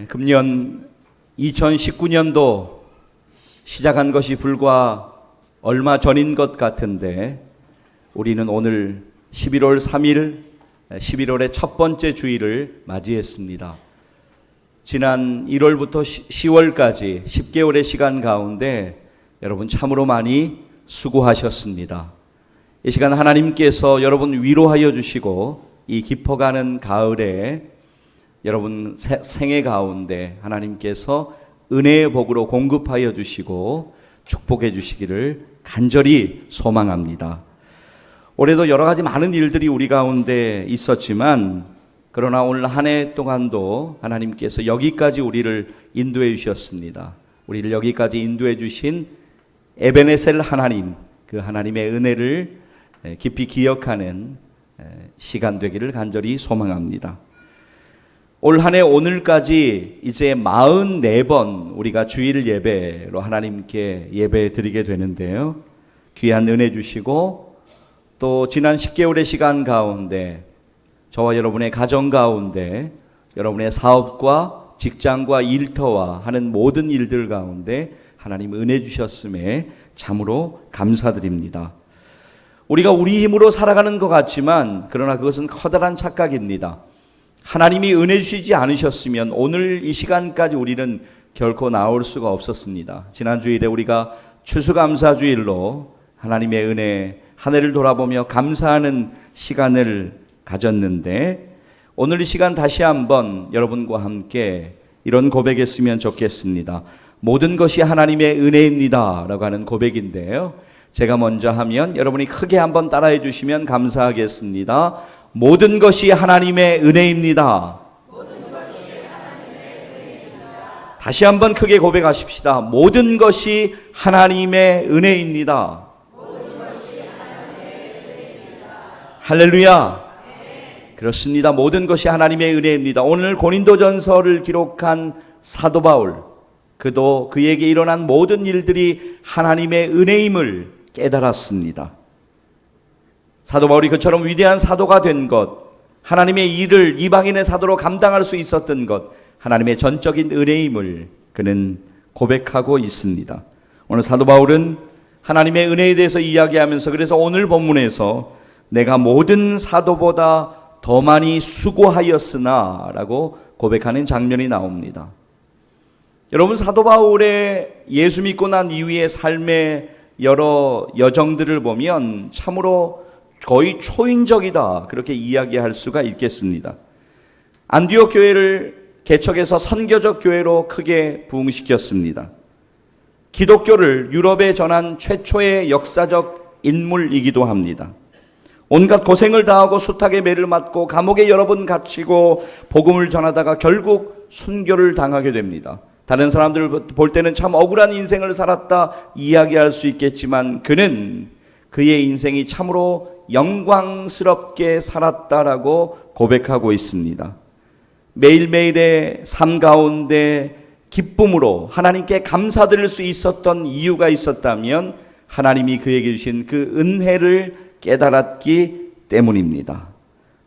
금년 2019년도 시작한 것이 불과 얼마 전인 것 같은데 우리는 오늘 11월 3일 11월의 첫 번째 주일을 맞이했습니다. 지난 1월부터 10월까지 10개월의 시간 가운데 여러분 참으로 많이 수고하셨습니다. 이 시간 하나님께서 여러분 위로하여 주시고 이 깊어가는 가을에 여러분 생애 가운데 하나님께서 은혜의 복으로 공급하여 주시고 축복해 주시기를 간절히 소망합니다. 올해도 여러 가지 많은 일들이 우리 가운데 있었지만 그러나 오늘 한 해 동안도 하나님께서 여기까지 우리를 인도해 주셨습니다. 우리를 여기까지 인도해 주신 에베네셀 하나님, 그 하나님의 은혜를 깊이 기억하는 시간 되기를 간절히 소망합니다. 올 한 해 오늘까지 이제 44번 우리가 주일 예배로 하나님께 예배 드리게 되는데요. 귀한 은혜 주시고 또 지난 10개월의 시간 가운데 저와 여러분의 가정 가운데 여러분의 사업과 직장과 일터와 하는 모든 일들 가운데 하나님 은혜 주셨음에 참으로 감사드립니다. 우리가 우리 힘으로 살아가는 것 같지만 그러나 그것은 커다란 착각입니다. 하나님이 은혜 주시지 않으셨으면 오늘 이 시간까지 우리는 결코 나올 수가 없었습니다. 지난 주일에 우리가 추수감사주일로 하나님의 은혜 한 해를 돌아보며 감사하는 시간을 가졌는데 오늘 이 시간 다시 한번 여러분과 함께 이런 고백했으면 좋겠습니다. 모든 것이 하나님의 은혜입니다 라고 하는 고백인데요. 제가 먼저 하면 여러분이 크게 한번 따라해 주시면 감사하겠습니다. 모든 것이 하나님의 은혜입니다. 모든 것이 하나님의 은혜입니다. 다시 한번 크게 고백하십시다. 모든 것이 하나님의 은혜입니다. 모든 것이 하나님의 은혜입니다. 할렐루야. 네. 그렇습니다. 모든 것이 하나님의 은혜입니다. 오늘 고린도전서를 기록한 사도 바울, 그도 그에게 일어난 모든 일들이 하나님의 은혜임을 깨달았습니다. 사도 바울이 그처럼 위대한 사도가 된 것, 하나님의 일을 이방인의 사도로 감당할 수 있었던 것, 하나님의 전적인 은혜임을 그는 고백하고 있습니다. 오늘 사도 바울은 하나님의 은혜에 대해서 이야기하면서 그래서 오늘 본문에서 내가 모든 사도보다 더 많이 수고하였으나 라고 고백하는 장면이 나옵니다. 여러분, 사도 바울의 예수 믿고 난 이후의 삶의 여러 여정들을 보면 참으로 거의 초인적이다 그렇게 이야기할 수가 있겠습니다. 안디옥 교회를 개척해서 선교적 교회로 크게 부흥시켰습니다. 기독교를 유럽에 전한 최초의 역사적 인물이기도 합니다. 온갖 고생을 다하고 숱하게 매를 맞고 감옥에 여러 번 갇히고 복음을 전하다가 결국 순교를 당하게 됩니다. 다른 사람들 볼 때는 참 억울한 인생을 살았다 이야기할 수 있겠지만 그는 그의 인생이 참으로 영광스럽게 살았다라고 고백하고 있습니다. 매일매일의 삶 가운데 기쁨으로 하나님께 감사드릴 수 있었던 이유가 있었다면 하나님이 그에게 주신 그 은혜를 깨달았기 때문입니다.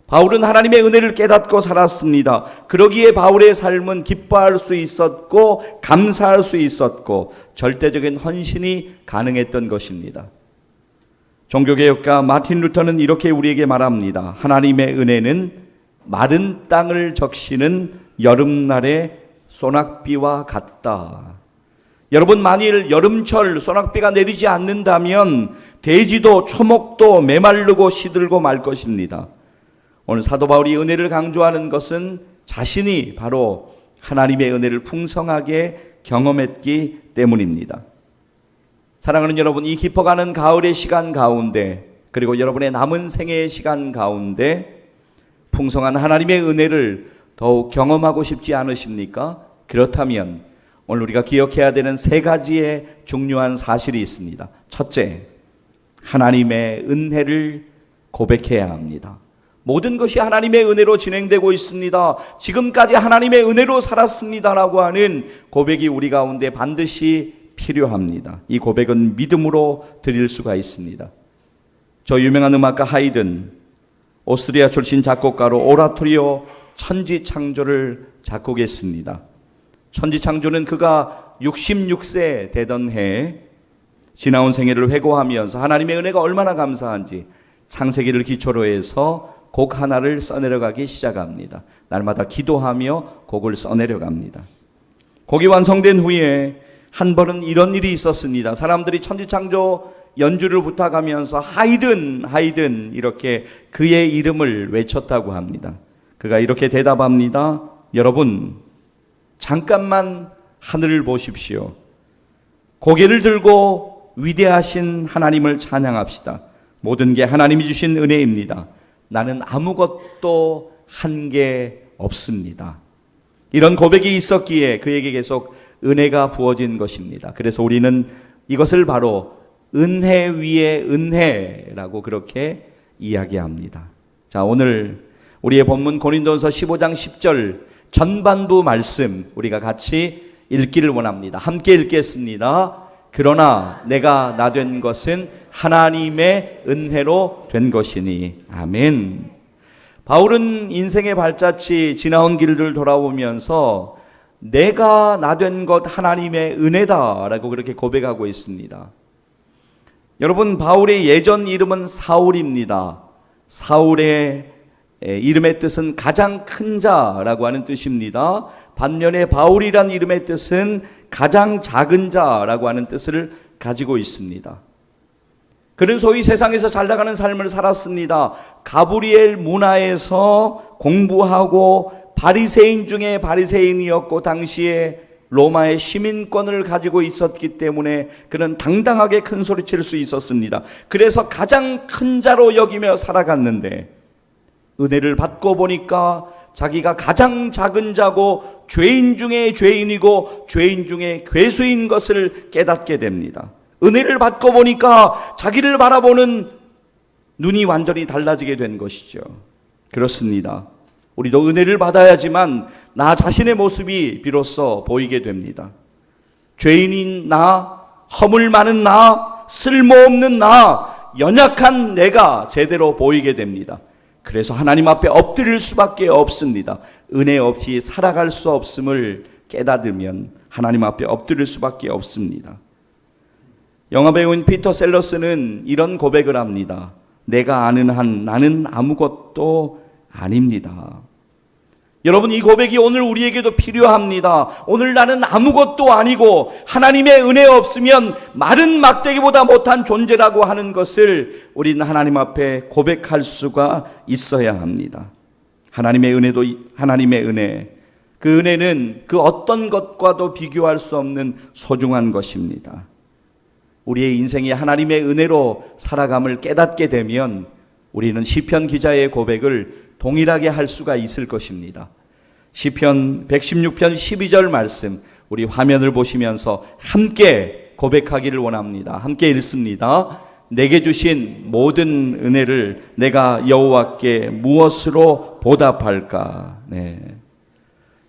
바울은 하나님의 은혜를 깨닫고 살았습니다. 그러기에 바울의 삶은 기뻐할 수 있었고 감사할 수 있었고 절대적인 헌신이 가능했던 것입니다. 종교개혁가 마틴 루터는 이렇게 우리에게 말합니다. 하나님의 은혜는 마른 땅을 적시는 여름날의 소낙비와 같다. 여러분, 만일 여름철 소낙비가 내리지 않는다면 대지도 초목도 메마르고 시들고 말 것입니다. 오늘 사도 바울이 은혜를 강조하는 것은 자신이 바로 하나님의 은혜를 풍성하게 경험했기 때문입니다. 사랑하는 여러분, 이 깊어가는 가을의 시간 가운데 그리고 여러분의 남은 생애의 시간 가운데 풍성한 하나님의 은혜를 더욱 경험하고 싶지 않으십니까? 그렇다면 오늘 우리가 기억해야 되는 세 가지의 중요한 사실이 있습니다. 첫째, 하나님의 은혜를 고백해야 합니다. 모든 것이 하나님의 은혜로 진행되고 있습니다. 지금까지 하나님의 은혜로 살았습니다라고 하는 고백이 우리 가운데 반드시 필요합니다. 이 고백은 믿음으로 드릴 수가 있습니다. 저 유명한 음악가 하이든, 오스트리아 출신 작곡가로 오라토리오 천지창조를 작곡했습니다. 천지창조는 그가 66세 되던 해 지나온 생애를 회고하면서 하나님의 은혜가 얼마나 감사한지 창세기를 기초로 해서 곡 하나를 써내려가기 시작합니다. 날마다 기도하며 곡을 써내려갑니다. 곡이 완성된 후에 한 번은 이런 일이 있었습니다. 사람들이 천지창조 연주를 부탁하면서 하이든 이렇게 그의 이름을 외쳤다고 합니다. 그가 이렇게 대답합니다. 여러분, 잠깐만 하늘을 보십시오. 고개를 들고 위대하신 하나님을 찬양합시다. 모든 게 하나님이 주신 은혜입니다. 나는 아무것도 한 게 없습니다. 이런 고백이 있었기에 그에게 계속 은혜가 부어진 것입니다. 그래서 우리는 이것을 바로 은혜 위에 은혜라고 그렇게 이야기합니다. 자, 오늘 우리의 본문 고린도전서 15장 10절 전반부 말씀 우리가 같이 읽기를 원합니다. 함께 읽겠습니다. 그러나 내가 나 된 것은 하나님의 은혜로 된 것이니. 아멘. 바울은 인생의 발자취 지나온 길을 돌아보면서 내가 나 된 것 하나님의 은혜다라고 그렇게 고백하고 있습니다. 여러분, 바울의 예전 이름은 사울입니다. 사울의 이름의 뜻은 가장 큰 자라고 하는 뜻입니다. 반면에 바울이란 이름의 뜻은 가장 작은 자라고 하는 뜻을 가지고 있습니다. 그는 소위 세상에서 잘 나가는 삶을 살았습니다. 가브리엘 문화에서 공부하고 바리새인 중에 바리새인이었고 당시에 로마의 시민권을 가지고 있었기 때문에 그는 당당하게 큰 소리 칠 수 있었습니다. 그래서 가장 큰 자로 여기며 살아갔는데 은혜를 받고 보니까 자기가 가장 작은 자고 죄인 중에 죄인이고 죄인 중에 괴수인 것을 깨닫게 됩니다. 은혜를 받고 보니까 자기를 바라보는 눈이 완전히 달라지게 된 것이죠. 그렇습니다. 우리도 은혜를 받아야지만 나 자신의 모습이 비로소 보이게 됩니다. 죄인인 나, 허물 많은 나, 쓸모없는 나, 연약한 내가 제대로 보이게 됩니다. 그래서 하나님 앞에 엎드릴 수밖에 없습니다. 은혜 없이 살아갈 수 없음을 깨닫으면 하나님 앞에 엎드릴 수밖에 없습니다. 영화배우인 피터 셀러스는 이런 고백을 합니다. 내가 아는 한 나는 아무것도 아닙니다. 여러분, 이 고백이 오늘 우리에게도 필요합니다. 오늘 나는 아무것도 아니고 하나님의 은혜 없으면 마른 막대기보다 못한 존재라고 하는 것을 우리는 하나님 앞에 고백할 수가 있어야 합니다. 하나님의 은혜도 하나님의 은혜, 그 은혜는 그 어떤 것과도 비교할 수 없는 소중한 것입니다. 우리의 인생이 하나님의 은혜로 살아감을 깨닫게 되면 우리는 시편 기자의 고백을 동일하게 할 수가 있을 것입니다. 시편 116편 12절 말씀 우리 화면을 보시면서 함께 고백하기를 원합니다. 함께 읽습니다. 내게 주신 모든 은혜를 내가 여호와께 무엇으로 보답할까? 네.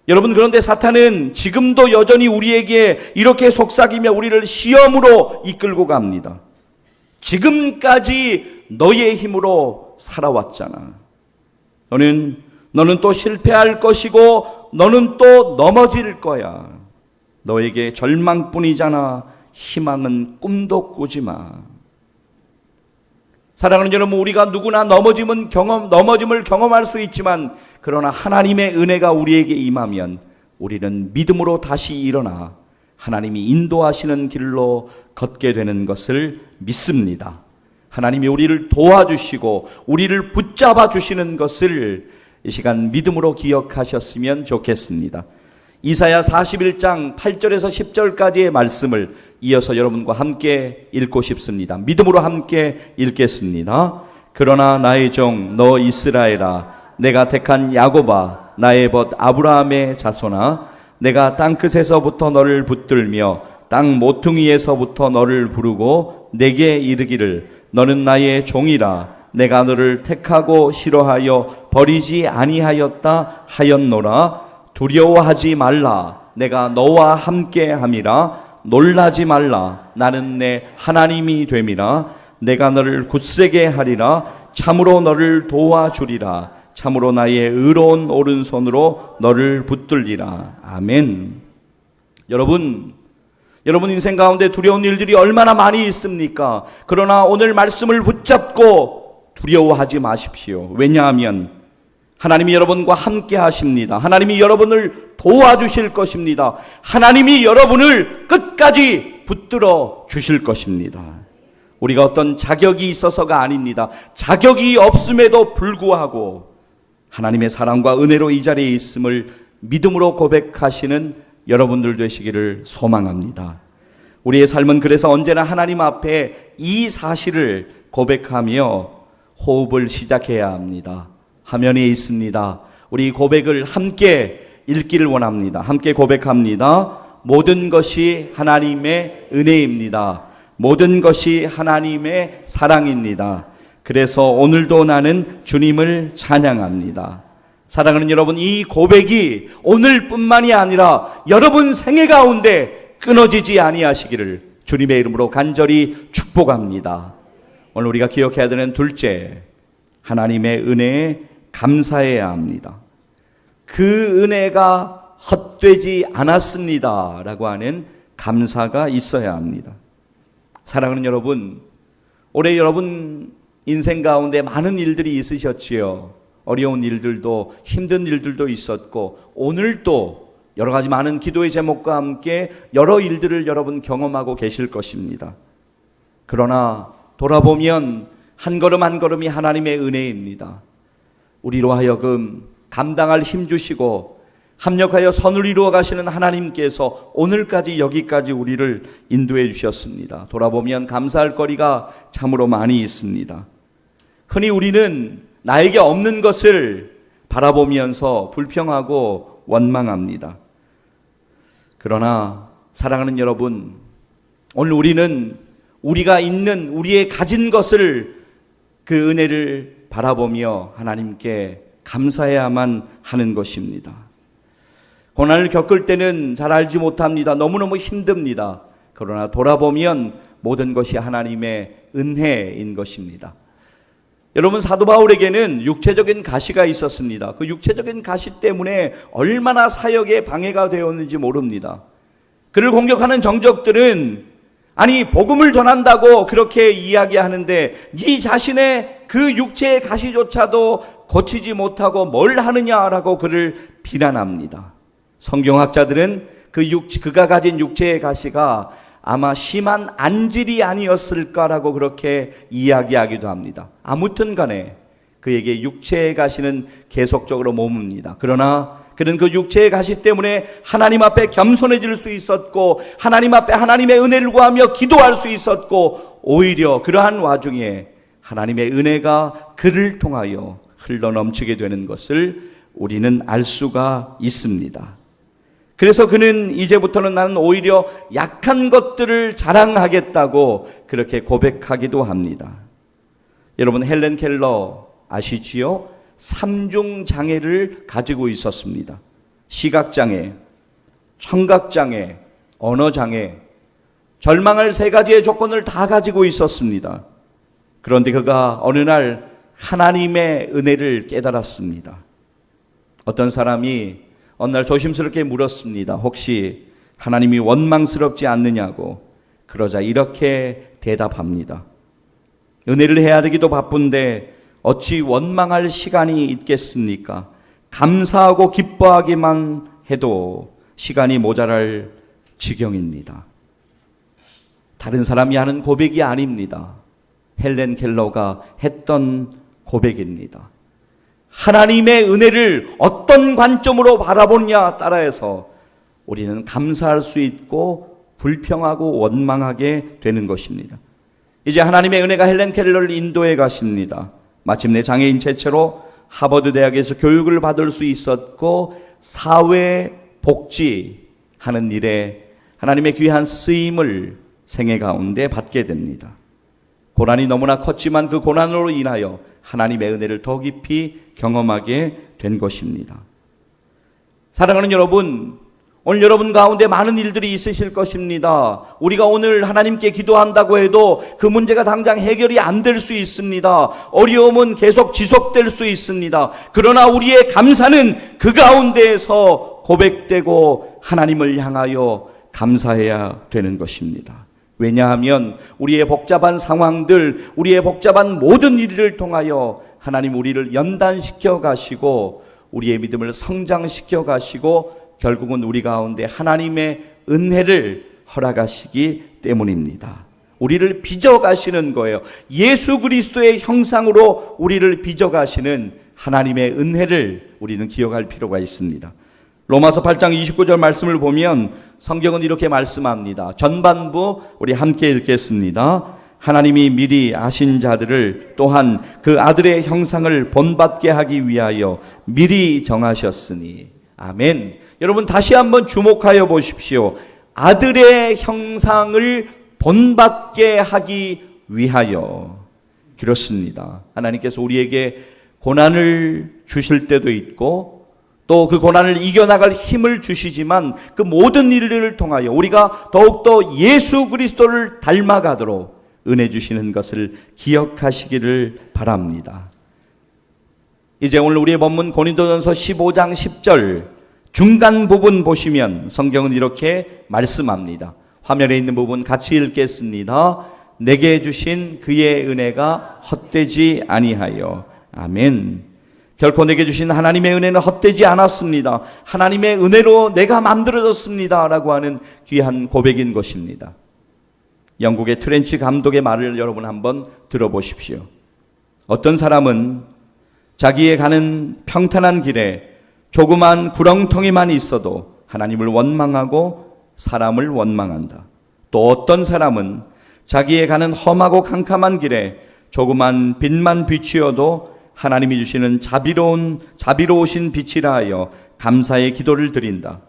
여러분, 그런데 사탄은 지금도 여전히 우리에게 이렇게 속삭이며 우리를 시험으로 이끌고 갑니다. 지금까지 너의 힘으로 살아왔잖아. 너는 또 실패할 것이고 너는 또 넘어질 거야. 너에게 절망뿐이잖아. 희망은 꿈도 꾸지 마. 사랑하는 여러분, 우리가 누구나 넘어짐을 경험할 수 있지만 그러나 하나님의 은혜가 우리에게 임하면 우리는 믿음으로 다시 일어나 하나님이 인도하시는 길로 걷게 되는 것을 믿습니다. 하나님이 우리를 도와주시고 우리를 붙잡아 주시는 것을 이 시간 믿음으로 기억하셨으면 좋겠습니다. 이사야 41장 8절에서 10절까지의 말씀을 이어서 여러분과 함께 읽고 싶습니다. 믿음으로 함께 읽겠습니다. 그러나 나의 종 너 이스라엘아, 내가 택한 야곱아, 나의 벗 아브라함의 자손아, 내가 땅끝에서부터 너를 붙들며 땅 모퉁이에서부터 너를 부르고 내게 이르기를 너는 나의 종이라. 내가 너를 택하고 싫어하여 버리지 아니하였다 하였노라. 두려워하지 말라. 내가 너와 함께 함이라. 놀라지 말라. 나는 내 하나님이 됨이라. 내가 너를 굳세게 하리라. 참으로 너를 도와주리라. 참으로 나의 의로운 오른손으로 너를 붙들리라. 아멘. 여러분 인생 가운데 두려운 일들이 얼마나 많이 있습니까? 그러나 오늘 말씀을 붙잡고 두려워하지 마십시오. 왜냐하면 하나님이 여러분과 함께 하십니다. 하나님이 여러분을 도와주실 것입니다. 하나님이 여러분을 끝까지 붙들어 주실 것입니다. 우리가 어떤 자격이 있어서가 아닙니다. 자격이 없음에도 불구하고 하나님의 사랑과 은혜로 이 자리에 있음을 믿음으로 고백하시는 여러분들 되시기를 소망합니다. 우리의 삶은 그래서 언제나 하나님 앞에 이 사실을 고백하며 호흡을 시작해야 합니다. 화면에 있습니다. 우리 고백을 함께 읽기를 원합니다. 함께 고백합니다. 모든 것이 하나님의 은혜입니다. 모든 것이 하나님의 사랑입니다. 그래서 오늘도 나는 주님을 찬양합니다. 사랑하는 여러분, 이 고백이 오늘뿐만이 아니라 여러분 생애 가운데 끊어지지 아니하시기를 주님의 이름으로 간절히 축복합니다. 오늘 우리가 기억해야 되는 둘째, 하나님의 은혜에 감사해야 합니다. 그 은혜가 헛되지 않았습니다 라고 하는 감사가 있어야 합니다. 사랑하는 여러분, 올해 여러분 인생 가운데 많은 일들이 있으셨지요. 어려운 일들도 힘든 일들도 있었고 오늘도 여러 가지 많은 기도의 제목과 함께 여러 일들을 여러분 경험하고 계실 것입니다. 그러나 돌아보면 한 걸음 한 걸음이 하나님의 은혜입니다. 우리로 하여금 감당할 힘 주시고 합력하여 선을 이루어 가시는 하나님께서 오늘까지 여기까지 우리를 인도해 주셨습니다. 돌아보면 감사할 거리가 참으로 많이 있습니다. 흔히 우리는 나에게 없는 것을 바라보면서 불평하고 원망합니다. 그러나 사랑하는 여러분, 오늘 우리는 우리가 있는 우리의 가진 것을 그 은혜를 바라보며 하나님께 감사해야만 하는 것입니다. 고난을 겪을 때는 잘 알지 못합니다. 너무너무 힘듭니다. 그러나 돌아보면 모든 것이 하나님의 은혜인 것입니다. 여러분, 사도 바울에게는 육체적인 가시가 있었습니다. 그 육체적인 가시 때문에 얼마나 사역에 방해가 되었는지 모릅니다. 그를 공격하는 정적들은 아니 복음을 전한다고 그렇게 이야기하는데 네 자신의 그 육체의 가시조차도 고치지 못하고 뭘 하느냐라고 그를 비난합니다. 성경학자들은 그가 가진 육체의 가시가 아마 심한 안질이 아니었을까라고 그렇게 이야기하기도 합니다. 아무튼 간에 그에게 육체의 가시는 계속적으로 머뭅니다. 그러나 그는 그 육체의 가시 때문에 하나님 앞에 겸손해질 수 있었고 하나님 앞에 하나님의 은혜를 구하며 기도할 수 있었고 오히려 그러한 와중에 하나님의 은혜가 그를 통하여 흘러넘치게 되는 것을 우리는 알 수가 있습니다. 그래서 그는 이제부터는 나는 오히려 약한 것들을 자랑하겠다고 그렇게 고백하기도 합니다. 여러분, 헬렌 켈러 아시지요? 3중 장애를 가지고 있었습니다. 시각장애, 청각장애, 언어장애, 절망할 3가지의 조건을 다 가지고 있었습니다. 그런데 그가 어느 날 하나님의 은혜를 깨달았습니다. 어떤 사람이 어느 날 조심스럽게 물었습니다. 혹시 하나님이 원망스럽지 않느냐고. 그러자 이렇게 대답합니다. 은혜를 헤아리기도 바쁜데 어찌 원망할 시간이 있겠습니까? 감사하고 기뻐하기만 해도 시간이 모자랄 지경입니다. 다른 사람이 하는 고백이 아닙니다. 헬렌 켈러가 했던 고백입니다. 하나님의 은혜를 어떤 관점으로 바라보냐 따라해서 우리는 감사할 수 있고 불평하고 원망하게 되는 것입니다. 이제 하나님의 은혜가 헬렌 켈러를 인도해 가십니다. 마침내 장애인 체체로 하버드 대학에서 교육을 받을 수 있었고 사회복지하는 일에 하나님의 귀한 쓰임을 생애 가운데 받게 됩니다. 고난이 너무나 컸지만 그 고난으로 인하여 하나님의 은혜를 더 깊이 경험하게 된 것입니다. 사랑하는 여러분, 오늘 여러분 가운데 많은 일들이 있으실 것입니다. 우리가 오늘 하나님께 기도한다고 해도 그 문제가 당장 해결이 안 될 수 있습니다. 어려움은 계속 지속될 수 있습니다. 그러나 우리의 감사는 그 가운데에서 고백되고 하나님을 향하여 감사해야 되는 것입니다. 왜냐하면 우리의 복잡한 상황들, 우리의 복잡한 모든 일을 통하여 하나님 우리를 연단시켜 가시고 우리의 믿음을 성장시켜 가시고 결국은 우리 가운데 하나님의 은혜를 허락하시기 때문입니다. 우리를 빚어가시는 거예요. 예수 그리스도의 형상으로 우리를 빚어가시는 하나님의 은혜를 우리는 기억할 필요가 있습니다. 로마서 8장 29절 말씀을 보면 성경은 이렇게 말씀합니다. 전반부 우리 함께 읽겠습니다. 하나님이 미리 아신 자들을 또한 그 아들의 형상을 본받게 하기 위하여 미리 정하셨으니. 아멘. 여러분 다시 한번 주목하여 보십시오. 아들의 형상을 본받게 하기 위하여. 그렇습니다. 하나님께서 우리에게 고난을 주실 때도 있고 또 그 고난을 이겨나갈 힘을 주시지만 그 모든 일들을 통하여 우리가 더욱더 예수 그리스도를 닮아가도록 은혜 주시는 것을 기억하시기를 바랍니다. 이제 오늘 우리의 본문 고린도전서 15장 10절 중간 부분 보시면 성경은 이렇게 말씀합니다. 화면에 있는 부분 같이 읽겠습니다. 내게 주신 그의 은혜가 헛되지 아니하여. 아멘. 결코 내게 주신 하나님의 은혜는 헛되지 않았습니다. 하나님의 은혜로 내가 만들어졌습니다 라고 하는 귀한 고백인 것입니다. 영국의 트렌치 감독의 말을 여러분 한번 들어보십시오. 어떤 사람은 자기의 가는 평탄한 길에 조그만 구렁텅이만 있어도 하나님을 원망하고 사람을 원망한다. 또 어떤 사람은 자기의 가는 험하고 캄캄한 길에 조그만 빛만 비추어도 하나님이 주시는 자비로우신 빛이라 하여 감사의 기도를 드린다.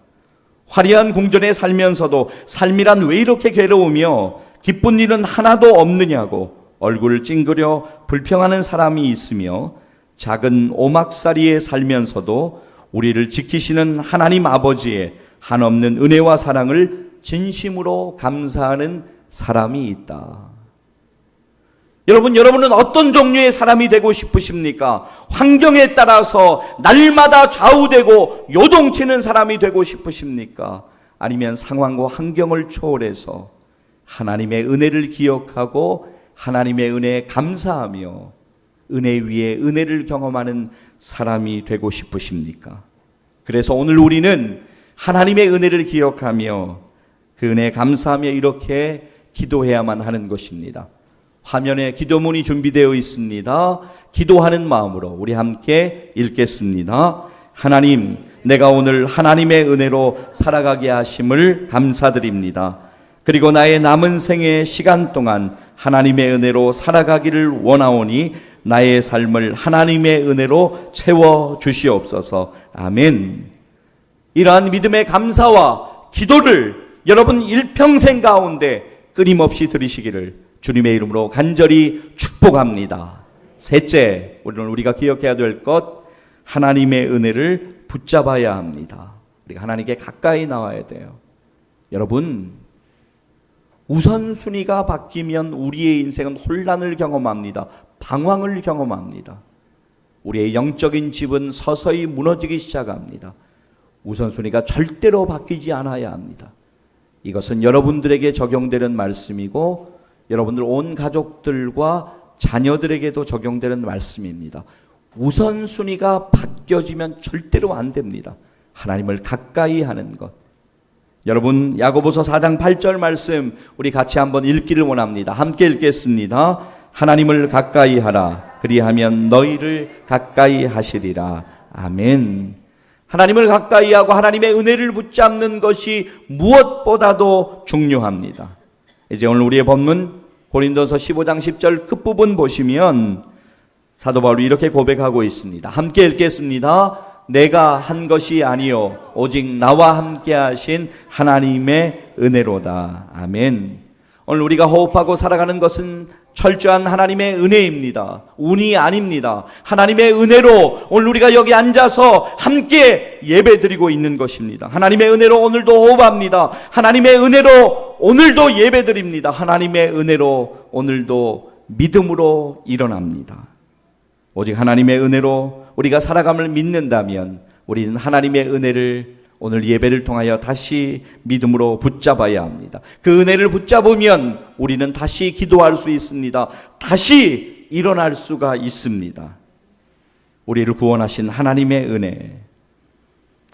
화려한 궁전에 살면서도 삶이란 왜 이렇게 괴로우며 기쁜 일은 하나도 없느냐고 얼굴을 찡그려 불평하는 사람이 있으며 작은 오막살이에 살면서도 우리를 지키시는 하나님 아버지의 한없는 은혜와 사랑을 진심으로 감사하는 사람이 있다. 여러분은 어떤 종류의 사람이 되고 싶으십니까? 환경에 따라서 날마다 좌우되고 요동치는 사람이 되고 싶으십니까? 아니면 상황과 환경을 초월해서 하나님의 은혜를 기억하고 하나님의 은혜에 감사하며 은혜 위에 은혜를 경험하는 사람이 되고 싶으십니까? 그래서 오늘 우리는 하나님의 은혜를 기억하며 그 은혜에 감사하며 이렇게 기도해야만 하는 것입니다. 화면에 기도문이 준비되어 있습니다. 기도하는 마음으로 우리 함께 읽겠습니다. 하나님, 내가 오늘 하나님의 은혜로 살아가게 하심을 감사드립니다. 그리고 나의 남은 생의 시간 동안 하나님의 은혜로 살아가기를 원하오니 나의 삶을 하나님의 은혜로 채워 주시옵소서. 아멘. 이러한 믿음의 감사와 기도를 여러분 일평생 가운데 끊임없이 드리시기를 주님의 이름으로 간절히 축복합니다. 셋째, 우리가 기억해야 될 것, 하나님의 은혜를 붙잡아야 합니다. 우리가 하나님께 가까이 나와야 돼요. 여러분, 우선순위가 바뀌면 우리의 인생은 혼란을 경험합니다. 방황을 경험합니다. 우리의 영적인 집은 서서히 무너지기 시작합니다. 우선순위가 절대로 바뀌지 않아야 합니다. 이것은 여러분들에게 적용되는 말씀이고 여러분들 온 가족들과 자녀들에게도 적용되는 말씀입니다. 우선순위가 바뀌어지면 절대로 안 됩니다. 하나님을 가까이 하는 것. 여러분 야고보서 4장 8절 말씀 우리 같이 한번 읽기를 원합니다. 함께 읽겠습니다. 하나님을 가까이 하라. 그리하면 너희를 가까이 하시리라. 아멘. 하나님을 가까이 하고 하나님의 은혜를 붙잡는 것이 무엇보다도 중요합니다. 이제 오늘 우리의 본문 고린도서 15장 10절 끝부분 보시면 사도 바울이 이렇게 고백하고 있습니다. 함께 읽겠습니다. 내가 한 것이 아니요 오직 나와 함께 하신 하나님의 은혜로다. 아멘. 오늘 우리가 호흡하고 살아가는 것은 철저한 하나님의 은혜입니다. 운이 아닙니다. 하나님의 은혜로 오늘 우리가 여기 앉아서 함께 예배드리고 있는 것입니다. 하나님의 은혜로 오늘도 호흡합니다. 하나님의 은혜로 오늘도 예배드립니다. 하나님의 은혜로 오늘도 믿음으로 일어납니다. 오직 하나님의 은혜로 우리가 살아감을 믿는다면 우리는 하나님의 은혜를 오늘 예배를 통하여 다시 믿음으로 붙잡아야 합니다. 그 은혜를 붙잡으면 우리는 다시 기도할 수 있습니다. 다시 일어날 수가 있습니다. 우리를 구원하신 하나님의 은혜,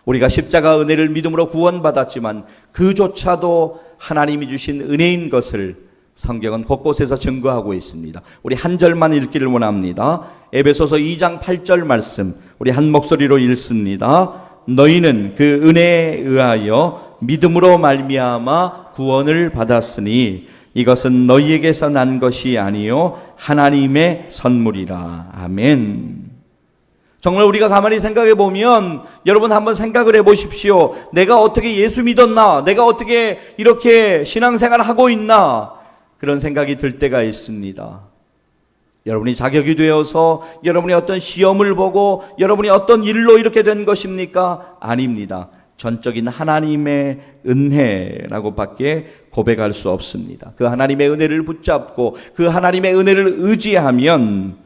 우리가 십자가 은혜를 믿음으로 구원받았지만 그조차도 하나님이 주신 은혜인 것을 성경은 곳곳에서 증거하고 있습니다. 우리 한 절만 읽기를 원합니다. 에베소서 2장 8절 말씀 우리 한 목소리로 읽습니다. 너희는 그 은혜에 의하여 믿음으로 말미암아 구원을 받았으니 이것은 너희에게서 난 것이 아니요 하나님의 선물이라. 아멘. 정말 우리가 가만히 생각해 보면 여러분 한번 생각을 해 보십시오. 내가 어떻게 예수 믿었나? 내가 어떻게 이렇게 신앙생활을 하고 있나? 그런 생각이 들 때가 있습니다. 여러분이 자격이 되어서 여러분이 어떤 시험을 보고 여러분이 어떤 일로 이렇게 된 것입니까? 아닙니다. 전적인 하나님의 은혜라고 밖에 고백할 수 없습니다. 그 하나님의 은혜를 붙잡고 그 하나님의 은혜를 의지하면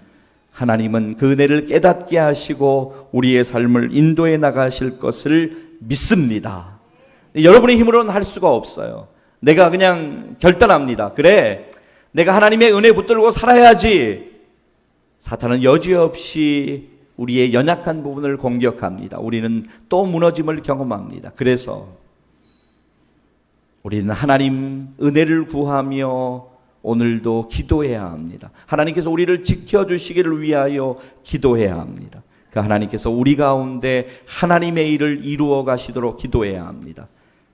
하나님은 그 은혜를 깨닫게 하시고 우리의 삶을 인도해 나가실 것을 믿습니다. 여러분의 힘으로는 할 수가 없어요. 내가 그냥 결단합니다. 그래, 내가 하나님의 은혜 붙들고 살아야지. 사탄은 여지없이 우리의 연약한 부분을 공격합니다. 우리는 또 무너짐을 경험합니다. 그래서 우리는 하나님 은혜를 구하며 오늘도 기도해야 합니다. 하나님께서 우리를 지켜주시기를 위하여 기도해야 합니다. 그 하나님께서 우리 가운데 하나님의 일을 이루어 가시도록 기도해야 합니다.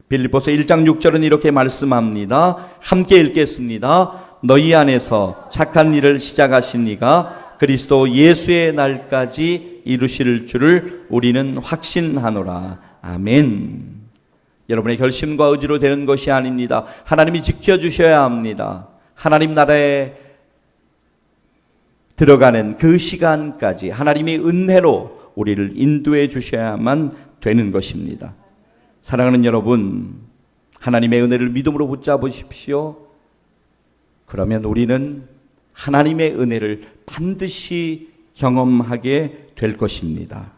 빌립보서 1장 6절은 이렇게 말씀합니다. 함께 읽겠습니다. 너희 안에서 착한 일을 시작하신 이가 그리스도 예수의 날까지 이루실 줄을 우리는 확신하노라. 아멘. 여러분의 결심과 의지로 되는 것이 아닙니다. 하나님이 지켜주셔야 합니다. 하나님 나라에 들어가는 그 시간까지 하나님의 은혜로 우리를 인도해 주셔야만 되는 것입니다. 사랑하는 여러분, 하나님의 은혜를 믿음으로 붙잡으십시오. 그러면 우리는 하나님의 은혜를 반드시 경험하게 될 것입니다.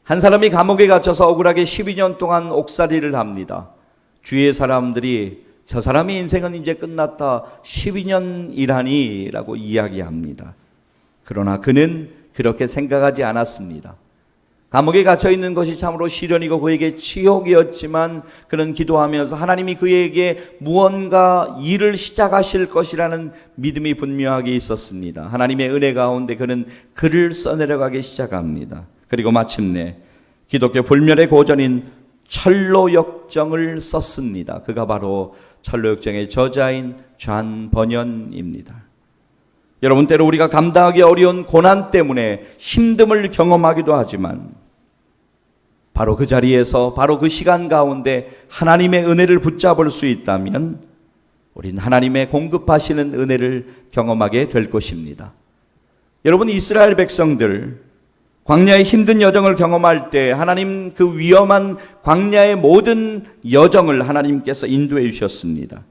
한 사람이 감옥에 갇혀서 억울하게 12년 동안 옥살이를 합니다. 주위의 사람들이 저 사람의 인생은 이제 끝났다, 12년 일하니 라고 이야기합니다. 그러나 그는 그렇게 생각하지 않았습니다. 감옥에 갇혀있는 것이 참으로 시련이고 그에게 치욕이었지만 그는 기도하면서 하나님이 그에게 무언가 일을 시작하실 것이라는 믿음이 분명하게 있었습니다. 하나님의 은혜 가운데 그는 글을 써내려가기 시작합니다. 그리고 마침내 기독교 불멸의 고전인 철로역정을 썼습니다. 그가 바로 철로역정의 저자인 존 번연입니다. 여러분, 때로 우리가 감당하기 어려운 고난 때문에 힘듦을 경험하기도 하지만 바로 그 자리에서 바로 그 시간 가운데 하나님의 은혜를 붙잡을 수 있다면 우린 하나님의 공급하시는 은혜를 경험하게 될 것입니다. 여러분, 이스라엘 백성들 광야의 힘든 여정을 경험할 때 하나님 그 위험한 광야의 모든 여정을 하나님께서 인도해 주셨습니다.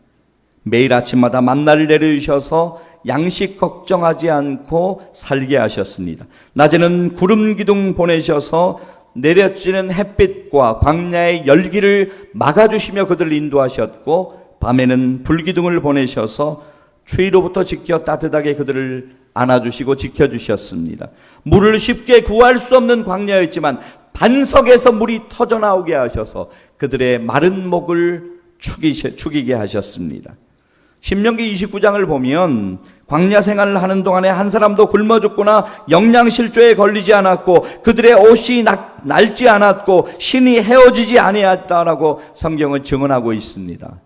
매일 아침마다 만나를 내려주셔서 양식 걱정하지 않고 살게 하셨습니다. 낮에는 구름 기둥 보내셔서 내려지는 햇빛과 광야의 열기를 막아주시며 그들을 인도하셨고, 밤에는 불기둥을 보내셔서 추위로부터 지켜 따뜻하게 그들을 안아주시고 지켜주셨습니다. 물을 쉽게 구할 수 없는 광야였지만 반석에서 물이 터져나오게 하셔서 그들의 마른 목을 축이게 하셨습니다. 신명기 29장을 보면 광야 생활을 하는 동안에 한 사람도 굶어 죽거나 영양실조에 걸리지 않았고 그들의 옷이 낡지 않았고 신이 헤어지지 아니했다라고 성경은 증언하고 있습니다.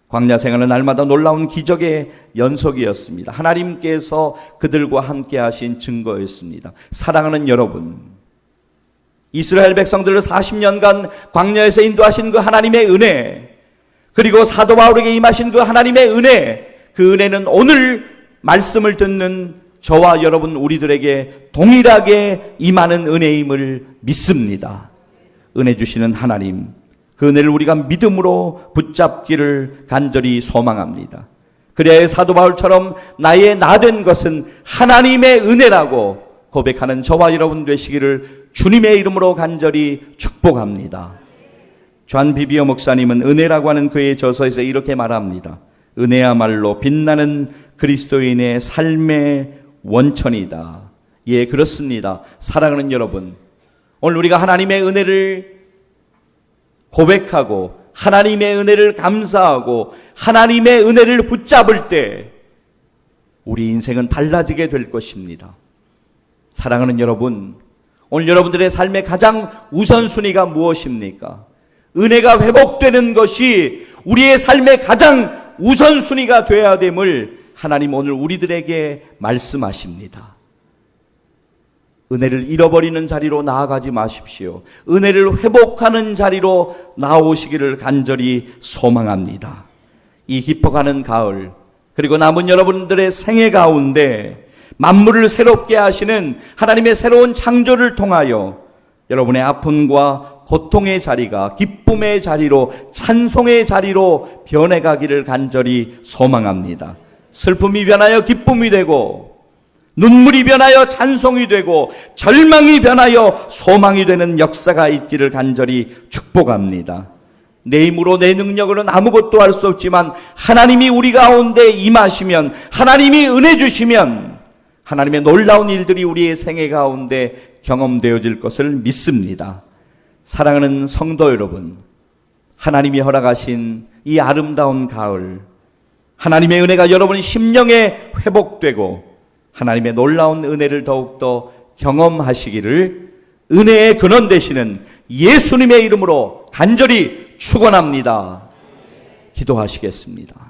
광야 생활은 날마다 놀라운 기적의 연속이었습니다. 하나님께서 그들과 함께 하신 증거였습니다. 사랑하는 여러분, 이스라엘 백성들을 40년간 광야에서 인도하신 그 하나님의 은혜, 그리고 사도 바울에게 임하신 그 하나님의 은혜, 그 은혜는 오늘 말씀을 듣는 저와 여러분 우리들에게 동일하게 임하는 은혜임을 믿습니다. 은혜 주시는 하나님, 그 은혜를 우리가 믿음으로 붙잡기를 간절히 소망합니다. 그래야 사도 바울처럼 나의 나 된 것은 하나님의 은혜라고 고백하는 저와 여러분 되시기를 주님의 이름으로 간절히 축복합니다. 존 비비어 목사님은 은혜라고 하는 그의 저서에서 이렇게 말합니다. 은혜야말로 빛나는 그리스도인의 삶의 원천이다. 예, 그렇습니다. 사랑하는 여러분, 오늘 우리가 하나님의 은혜를 고백하고 하나님의 은혜를 감사하고 하나님의 은혜를 붙잡을 때 우리 인생은 달라지게 될 것입니다. 사랑하는 여러분, 오늘 여러분들의 삶의 가장 우선순위가 무엇입니까? 은혜가 회복되는 것이 우리의 삶의 가장 우선순위가 되어야 됨을 하나님 오늘 우리들에게 말씀하십니다. 은혜를 잃어버리는 자리로 나아가지 마십시오. 은혜를 회복하는 자리로 나오시기를 간절히 소망합니다. 이 깊어가는 가을, 그리고 남은 여러분들의 생애 가운데 만물을 새롭게 하시는 하나님의 새로운 창조를 통하여 여러분의 아픔과 고통의 자리가 기쁨의 자리로, 찬송의 자리로 변해가기를 간절히 소망합니다. 슬픔이 변하여 기쁨이 되고, 눈물이 변하여 찬송이 되고, 절망이 변하여 소망이 되는 역사가 있기를 간절히 축복합니다. 내 힘으로 내 능력으로는 아무것도 할 수 없지만 하나님이 우리 가운데 임하시면, 하나님이 은혜 주시면 하나님의 놀라운 일들이 우리의 생애 가운데 경험되어질 것을 믿습니다. 사랑하는 성도 여러분, 하나님이 허락하신 이 아름다운 가을, 하나님의 은혜가 여러분 심령에 회복되고 하나님의 놀라운 은혜를 더욱더 경험하시기를 은혜의 근원 되시는 예수님의 이름으로 간절히 축원합니다. 기도하시겠습니다.